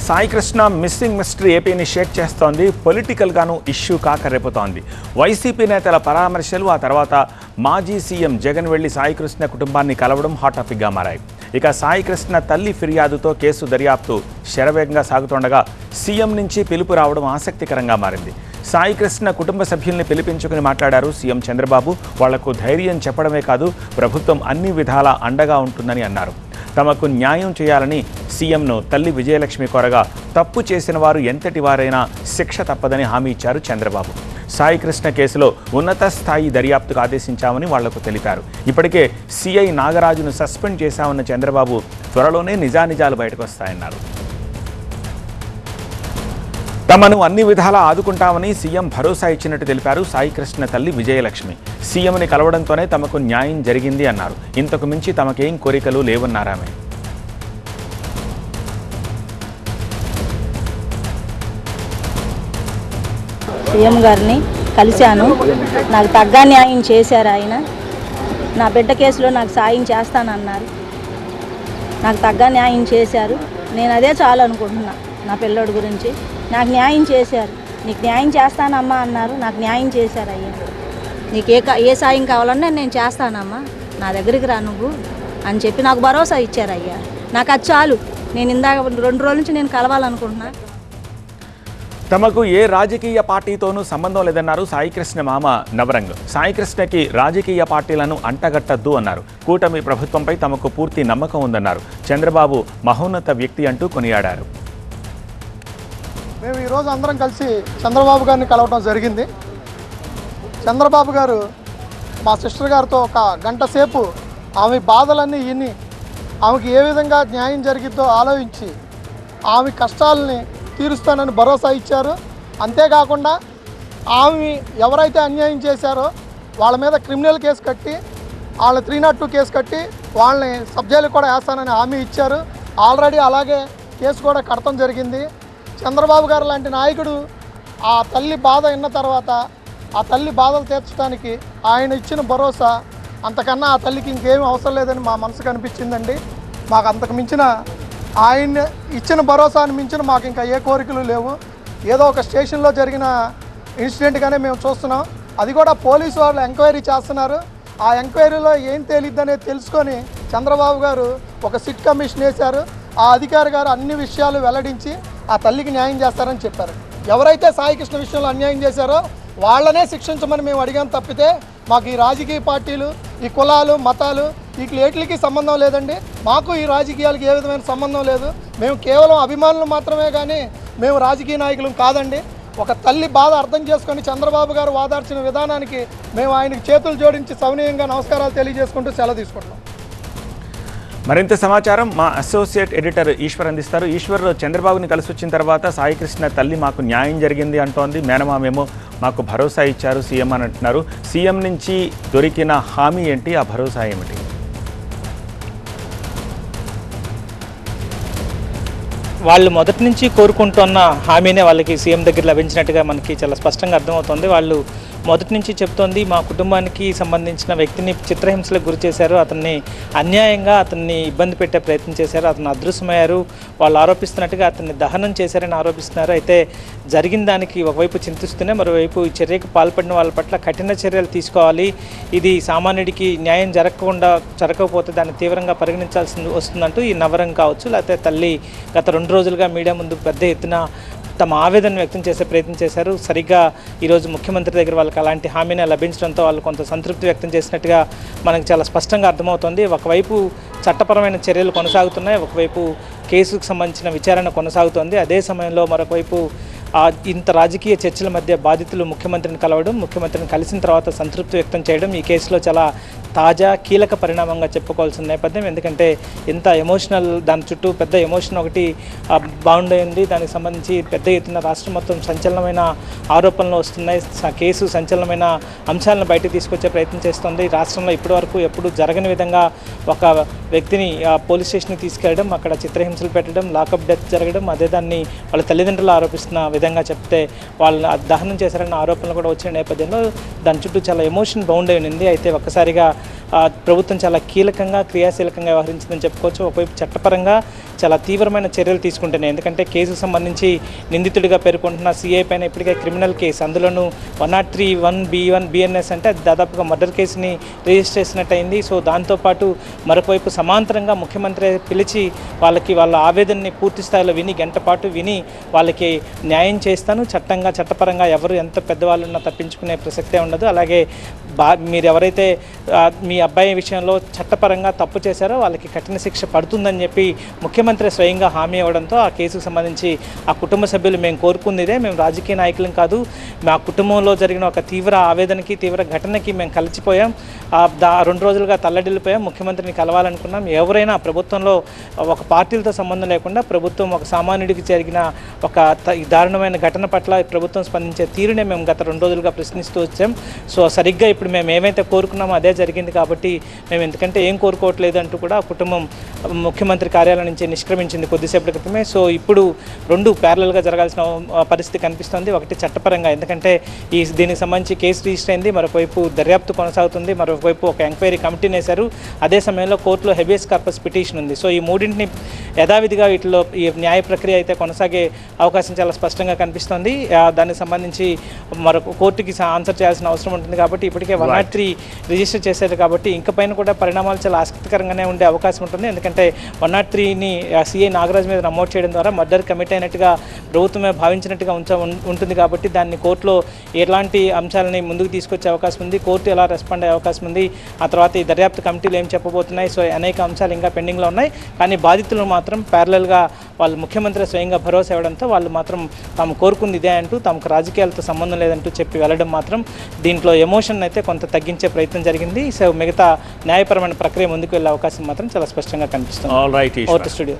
Saikrishna missing mystery ఏపీని షేక్ చేస్తోంది. పొలిటికల్గాను issue కాక రేపుతోంది. వైసీపీ నేతల పరామర్శలు, ఆ తర్వాత మాజీ సీఎం జగన్ వెళ్లి సాయికృష్ణ కుటుంబాన్ని కలవడం హాట్ టాపిక్గా మారాయి. ఇక సాయికృష్ణ తల్లి ఫిర్యాదుతో కేసు దర్యాప్తు శరవేగంగా సాగుతుండగా సీఎం నుంచి పిలుపు రావడం ఆసక్తికరంగా మారింది. సాయికృష్ణ కుటుంబ సభ్యుల్ని పిలిపించుకుని మాట్లాడారు సీఎం చంద్రబాబు. వాళ్లకు ధైర్యం చెప్పడమే కాదు, ప్రభుత్వం అన్ని విధాలా అండగా ఉంటుందని అన్నారు. తమకు న్యాయం చేయాలని సీఎంను తల్లి విజయలక్ష్మి కోరగా తప్పు చేసిన వారు ఎంతటి వారైనా శిక్ష తప్పదని హామీ ఇచ్చారు చంద్రబాబు. సాయికృష్ణ కేసులో ఉన్నత స్థాయి దర్యాప్తుకు ఆదేశించామని వాళ్లకు తెలిపారు. ఇప్పటికే సిఐ నాగరాజును సస్పెండ్ చేశామన్న చంద్రబాబు త్వరలోనే నిజానిజాలు బయటకు వస్తాయన్నారు. తమను అన్ని విధాలా ఆదుకుంటామని సీఎం భరోసా ఇచ్చినట్టు తెలిపారు సాయికృష్ణ తల్లి విజయలక్ష్మి. సీఎంని కలవడంతోనే తమకు న్యాయం జరిగింది అన్నారు. ఇంతకు మించి తమకేం కోరికలు లేవన్నారామె. సీఎం గారిని కలిశాను. నాకు తగ్గ న్యాయం చేశారు ఆయన. నా బిడ్డ కేసులో నాకు సాయం చేస్తానన్నారు. నాకు తగ్గ న్యాయం చేశారు. నేను అదే చాలు అనుకుంటున్నా. నా పిల్లోడి గురించి నాకు న్యాయం చేశారు. నీకు న్యాయం చేస్తానమ్మా అన్నారు. నాకు న్యాయం చేశారు అయ్యా. నీకు ఏ సాయం కావాలన్నా నేను చేస్తానమ్మా, నా దగ్గరికి రా నువ్వు అని చెప్పి నాకు భరోసా ఇచ్చారు అయ్యా. నాకు అది చాలు. నేను ఇందాక 2 రోజుల నుంచి నేను కలవాలనుకుంటున్నా. తమకు ఏ రాజకీయ పార్టీతోనూ సంబంధం లేదన్నారు సాయికృష్ణ మామ నవరంగ్. సాయికృష్ణకి రాజకీయ పార్టీలను అంటగట్టద్దు అన్నారు. కూటమి ప్రభుత్వంపై తమకు పూర్తి నమ్మకం ఉందన్నారు. చంద్రబాబు మహోన్నత వ్యక్తి అంటూ కొనియాడారు. మేము ఈరోజు అందరం కలిసి చంద్రబాబు గారిని కలవడం జరిగింది. చంద్రబాబు గారు మా సిస్టర్ గారితో ఒక గంట సేపు ఆమె బాధలన్నీ విని ఆమెకి ఏ విధంగా న్యాయం జరిగిద్దో ఆలోచించి ఆమె కష్టాలని తీరుస్తానని భరోసా ఇచ్చారు. అంతేకాకుండా ఆమె ఎవరైతే అన్యాయం చేశారో వాళ్ళ మీద క్రిమినల్ కేసు కట్టి, వాళ్ళ 302 కేసు కట్టి వాళ్ళని సబ్ జైలుకి కూడా వేస్తానని హామీ ఇచ్చారు. ఆల్రెడీ అలాగే కేసు కూడా కడతం జరిగింది. చంద్రబాబు గారు లాంటి నాయకుడు ఆ తల్లి బాధ విన్న తర్వాత ఆ తల్లి బాధలు తీర్చడానికి ఆయన ఇచ్చిన భరోసా అంతకన్నా ఆ తల్లికి ఇంకేమీ అవసరం లేదని మా మనసుకు అనిపించిందండి. మాకు అంతకు మించిన ఆయన ఇచ్చిన భరోసాని మించిన మాకు ఇంకా ఏ కోరికలు లేవు. ఏదో ఒక స్టేషన్లో జరిగిన ఇన్సిడెంట్గానే మేము చూస్తున్నాం. అది కూడా పోలీసు వాళ్ళు ఎంక్వైరీ చేస్తున్నారు. ఆ ఎంక్వైరీలో ఏం తేలిద్దనేది తెలుసుకొని చంద్రబాబు గారు ఒక సిట్ కమిషన్ వేశారు. ఆ అధికారి గారు అన్ని విషయాలు వెల్లడించి ఆ తల్లికి న్యాయం చేస్తారని చెప్పారు. ఎవరైతే సాయికృష్ణ విషయంలో అన్యాయం చేశారో వాళ్ళనే శిక్షించమని మేము అడిగాం తప్పితే మాకు ఈ రాజకీయ పార్టీలు, ఈ కులాలు, మతాలు వీటికి సంబంధం లేదండి. మాకు ఈ రాజకీయాలకు ఏ విధమైన సంబంధం లేదు. మేము కేవలం అభిమానులు మాత్రమే కానీ మేము రాజకీయ నాయకులం కాదండి. ఒక తల్లి బాధ అర్థం చేసుకొని చంద్రబాబు గారు వాదార్చిన విధానానికి మేము ఆయనకి చేతులు జోడించి సవినయంగా నమస్కారాలు తెలియజేసుకుంటూ సెలవు తీసుకుంటున్నాం. మరింత సమాచారం మా అసోసియేట్ ఎడిటర్ ఈశ్వర్ అందిస్తారు. ఈశ్వర్, చంద్రబాబుని కలిసి వచ్చిన తర్వాత సాయికృష్ణ తల్లి మాకు న్యాయం జరిగింది అంటోంది. మేనమామేమో మాకు భరోసా ఇచ్చారు సీఎం అని అంటున్నారు. సీఎం నుంచి దొరికిన హామీ ఏంటి? ఆ భరోసా ఏమిటి? వాళ్ళు మొదటి నుంచి కోరుకుంటున్న హామీనే వాళ్ళకి సీఎం దగ్గర లభించినట్టుగా మనకి చాలా స్పష్టంగా అర్థమవుతుంది. వాళ్ళు మొదటి నుంచి చెప్తోంది, మా కుటుంబానికి సంబంధించిన వ్యక్తిని చిత్రహింసలకు గురి చేశారు, అతన్ని అన్యాయంగా అతన్ని ఇబ్బంది పెట్టే ప్రయత్నం చేశారు, అతను అదృశ్యమయ్యారు, వాళ్ళు ఆరోపిస్తున్నట్టుగా అతన్ని దహనం చేశారని ఆరోపిస్తున్నారు. అయితే జరిగిన దానికి ఒకవైపు చింతిస్తూనే మరోవైపు ఈ చర్యకు పాల్పడిన వాళ్ళ పట్ల కఠిన చర్యలు తీసుకోవాలి, ఇది సామాన్యుడికి న్యాయం జరగకపోతే దాన్ని తీవ్రంగా పరిగణించాల్సి వస్తుందంటూ ఈ నవరంగ్ కావచ్చు, లేకపోతే తల్లి గత 2 రోజులుగా మీడియా ముందు పెద్ద ఎత్తున తమ ఆవేదన వ్యక్తం చేసే ప్రయత్నం చేశారు. సరిగ్గా ఈరోజు ముఖ్యమంత్రి దగ్గర వాళ్ళకి అలాంటి హామీని లభించడంతో వాళ్ళు కొంత సంతృప్తి వ్యక్తం చేసినట్టుగా మనకు చాలా స్పష్టంగా అర్థమవుతుంది. ఒకవైపు చట్టపరమైన చర్యలు కొనసాగుతున్నాయి, ఒకవైపు కేసుకు సంబంధించిన విచారణ కొనసాగుతోంది. అదే సమయంలో మరొకవైపు ఇంత రాజకీయ చర్చల మధ్య బాధితులు ముఖ్యమంత్రిని కలవడం, ముఖ్యమంత్రిని కలిసిన తర్వాత సంతృప్తి వ్యక్తం చేయడం ఈ కేసులో చాలా తాజా కీలక పరిణామంగా చెప్పుకోవాల్సిన నేపథ్యం. ఎందుకంటే ఇంత ఎమోషనల్, దాని చుట్టూ పెద్ద ఎమోషన్ ఒకటి బౌండ్ అయింది. దానికి సంబంధించి పెద్ద ఎత్తున రాష్ట్రం మొత్తం సంచలనమైన ఆరోపణలు వస్తున్నాయి. కేసు సంచలనమైన అంశాలను బయటకు తీసుకొచ్చే ప్రయత్నం చేస్తుంది. రాష్ట్రంలో ఇప్పటివరకు ఎప్పుడు జరగని విధంగా ఒక వ్యక్తిని పోలీస్ స్టేషన్కి తీసుకెళ్లడం, అక్కడ చిత్రహింసలు పెట్టడం, లాకప్ డెత్ జరగడం, అదే దాన్ని వాళ్ళ తల్లిదండ్రులు ఆరోపిస్తున్న విధంగా చెప్తే వాళ్ళని దహనం చేశారన్న ఆరోపణలు కూడా వచ్చిన నేపథ్యంలో దాని చుట్టూ చాలా ఎమోషన్ బౌండ్ అయి ఉంది. అయితే ఒక్కసారిగా ప్రభుత్వం చాలా కీలకంగా క్రియాశీలకంగా వ్యవహరించిందని చెప్పుకోవచ్చు. ఒకవైపు చట్టపరంగా చాలా తీవ్రమైన చర్యలు తీసుకుంటున్నాయి. ఎందుకంటే కేసుకు సంబంధించి నిందితుడిగా పేర్కొంటున్న సిఐ పైన ఇప్పటికే క్రిమినల్ కేసు, అందులోనూ 103(1)(b)(1) BNS అంటే అది దాదాపుగా మర్డర్ కేసుని రిజిస్టర్ చేసినట్టయింది. సో దాంతోపాటు మరొకవైపు సమాంతరంగా ముఖ్యమంత్రి పిలిచి వాళ్ళ ఆవేదనని పూర్తి స్థాయిలో విని గంట పాటు విని వాళ్ళకి న్యాయం చేస్తాను, చట్టపరంగా ఎవరు ఎంత పెద్దవాళ్ళున్నా తప్పించుకునే ప్రసక్తే ఉండదు. అలాగే మీరు ఎవరైతే మీ అబ్బాయి విషయంలో చట్టపరంగా తప్పు చేశారో వాళ్ళకి కఠిన శిక్ష పడుతుందని చెప్పి ముఖ్యమంత్రి స్వయంగా హామీ ఇవ్వడంతో ఆ కేసుకు సంబంధించి ఆ కుటుంబ సభ్యులు మేము కోరుకుందిదే, మేము రాజకీయ నాయకులం కాదు, మా కుటుంబంలో జరిగిన ఒక తీవ్ర ఆవేదనకి తీవ్ర ఘటనకి మేము కలిసిపోయాం, 2 రోజులుగా తల్లడిల్లిపోయాం, ముఖ్యమంత్రిని కలవాలనుకున్నాం. ఎవరైనా ప్రభుత్వంలో ఒక పార్టీలతో సంబంధం లేకుండా ప్రభుత్వం ఒక సామాన్యుడికి జరిగిన ఒక దారుణమైన ఘటన పట్ల ప్రభుత్వం స్పందించే తీరునే మేము గత 2 రోజులుగా ప్రశ్నిస్తూ వచ్చాం. సో సరిగ్గా ఇప్పుడు మేము ఏమైతే కోరుకున్నామో అదే జరిగింది కాబట్టి మేము ఎందుకంటే ఏం కోరుకోవట్లేదు అంటూ కూడా కుటుంబం ముఖ్యమంత్రి కార్యాలయం నుంచి నిష్క్రమించింది కొద్దిసేపటి క్రితమే. సో ఇప్పుడు 2 ప్యారలల్గా జరగాల్సిన పరిస్థితి కనిపిస్తుంది. ఒకటి చట్టపరంగా, ఎందుకంటే దీనికి సంబంధించి కేసు రిజిస్టర్ అయింది, మరొకవైపు దర్యాప్తు కొనసాగుతుంది, మరొకవైపు ఒక ఎంక్వైరీ కమిటీని వేశారు, అదే సమయంలో కోర్టులో హెబియస్ కార్పస్ పిటిషన్ ఉంది. సో ఈ మూడింటిని యథావిధిగా వీటిలో ఈ న్యాయ ప్రక్రియ అయితే కొనసాగే అవకాశం చాలా స్పష్టంగా కనిపిస్తుంది. దానికి సంబంధించి మరొక కోర్టుకి ఆన్సర్ చేయాల్సిన అవసరం ఉంటుంది కాబట్టి ఇప్పటికే 103 రిజిస్టర్ చేశారు కాబట్టి ఇంకపైన కూడా పరిణామాలు చాలా ఆసక్తికరంగానే ఉండే అవకాశం ఉంటుంది. ఎందుకంటే 103ని సిఐ నాగరాజ్ మీద నమోదు చేయడం ద్వారా మర్డర్ కమిట్ అయినట్టుగా ప్రభుత్వమే భావించినట్టుగా ఉంటుంది కాబట్టి దాన్ని కోర్టులో ఎలాంటి అంశాలని ముందుకు తీసుకొచ్చే అవకాశం ఉంది, కోర్టు ఎలా రెస్పాండ్ అయ్యే అవకాశం ఉంది, ఆ తర్వాత ఈ దర్యాప్తు కమిటీలు ఏం చెప్పబోతున్నాయి. సో అనేక అంశాలు ఇంకా పెండింగ్లో ఉన్నాయి. కానీ బాధితులు మాత్రం ప్యారలల్గా వాళ్ళు ముఖ్యమంత్రి స్వయంగా భరోసా ఇవ్వడంతో వాళ్ళు మాత్రం తాము కోరుకుంది ఇదే అంటూ తమకు రాజకీయాలతో సంబంధం లేదంటూ చెప్పి వెళ్ళడం మాత్రం దీంట్లో ఎమోషన్ అయితే కొంత తగ్గించే ప్రయత్నం జరిగింది. సో మిగతా న్యాయపరమైన ప్రక్రియ ముందుకు వెళ్ళే అవకాశం మాత్రం చాలా స్పష్టంగా కనిపిస్తుంది. All right, studio.